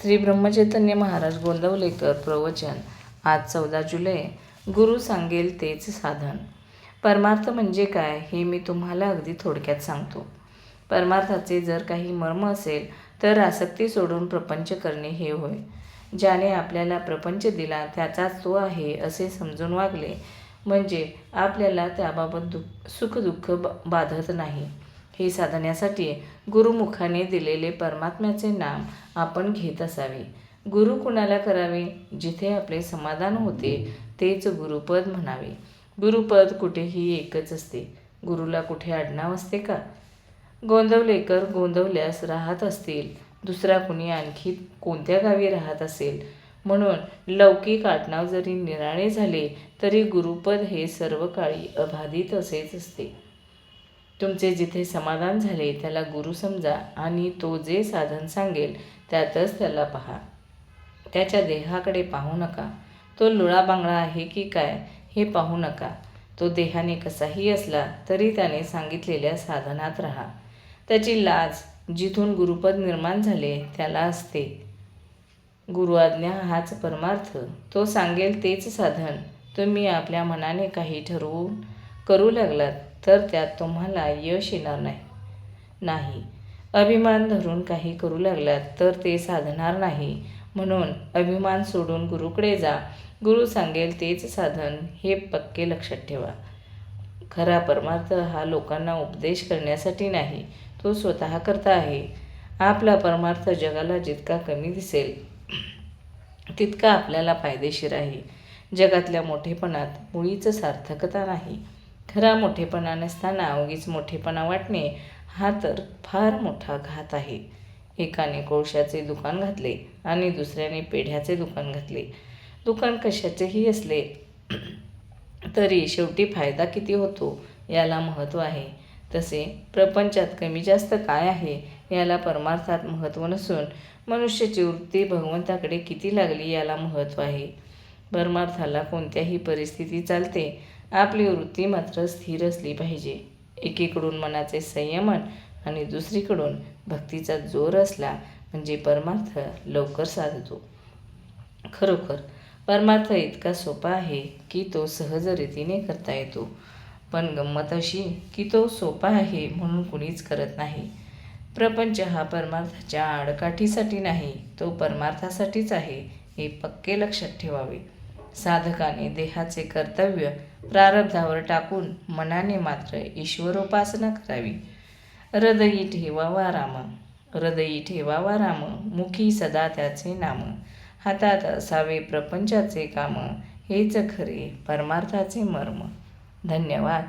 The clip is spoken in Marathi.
श्री ब्रह्मचैतन्य महाराज गोंदवलेकर प्रवचन. आज 14 जुलै. गुरु सांगेल तेच साधन. परमार्थ म्हणजे काय हे मी तुम्हाला अगदी थोडक्यात सांगतो. परमार्थाचे जर काही मर्म असेल तर आसक्ती सोडून प्रपंच करणे हे होय. ज्याने आपल्याला प्रपंच दिला त्याचाच तो आहे असे समजून वागले म्हणजे आपल्याला त्याबाबत सुखदुःख बाधत नाही. हे साधण्यासाठी गुरुमुखाने दिलेले परमात्म्याचे नाम आपण घेत असावे. गुरु कुणाला करावे? जिथे आपले समाधान होते तेच गुरुपद म्हणावे. गुरुपद कुठेही एकच असते. गुरुला कुठे आडनाव असते का? गोंदवलेकर गोंदवल्यास राहत असतील, दुसरा कुणी आणखी कोणत्या गावी राहत असेल, म्हणून लौकिक आडनाव जरी निराळे झाले तरी गुरुपद हे सर्व काळी अबाधित असेच असते. तुमचे जिथे समाधान झाले त्याला गुरु समजा आणि तो जे साधन सांगेल त्यातच त्याला पहा. त्याच्या देहाकडे पाहू नका. तो लुळाबांगळा आहे की काय हे पाहू नका. तो देहाने कसाही असला तरी त्याने सांगितलेल्या साधनात राहा. त्याची लाज जिथून गुरुपद निर्माण झाले त्याला असते. गुरुआज्ञा हाच परमार्थ. तो सांगेल तेच साधन. तुम्ही आपल्या मनाने काही ठरवून करू लागलात तर त्यात तुम्हाला यश येणार नाही. अभिमान धरून काही करू लागलात तर ते साधणार नाही. म्हणून अभिमान सोडून गुरुकडे जा. गुरु सांगेल तेच साधन हे पक्के लक्षात ठेवा. खरा परमार्थ हा लोकांना उपदेश करण्यासाठी नाही, तो स्वतः करता आहे. आपला परमार्थ जगाला जितका कमी दिसेल तितका आपल्याला फायदेशीर आहे. जगातल्या मोठेपणात मुळीच सार्थकता नाही. खरा मोठेपणा नसताना उगीच मोठेपणा वाटणे हा तर फार मोठा घात आहे. एकाने कोळशाचे दुकान घातले आणि दुसऱ्याने पेढ्याचे दुकान घातले. दुकान कशाचेही असले तरी शेवटी फायदा किती होतो याला महत्त्व आहे. तसे प्रपंचात कमी जास्त काय आहे याला परमार्थात महत्त्व नसून मनुष्याची वृत्ती भगवंताकडे किती लागली याला महत्त्व आहे. परमार्थाला कोणत्याही परिस्थिती चालते. आपली वृत्ती मात्र स्थिर असली पाहिजे. एकीकडून मनाचे संयमन आणि दुसरीकडून भक्तीचा जोर असला म्हणजे परमार्थ लवकर साधतो. खरोखर परमार्थ इतका सोपा आहे की तो सहज रीतीने करता येतो. पण गंमत अशी की तो सोपा आहे म्हणून कुणीच करत नाही. प्रपंच हा परमार्थाच्या आडकाठीसाठी नाही, तो परमार्थासाठीच आहे हे पक्के लक्षात ठेवावे. साधकाने देहाचे कर्तव्य प्रारब्धावर टाकून मनाने मात्र ईश्वरोपासना करावी. हृदयी ठेवावा राम, हृदयी ठेवावा राम, मुखी सदा त्याचे नाम. हातात असावे प्रपंचाचे काम, हेच खरे परमार्थाचे मर्म. धन्यवाद.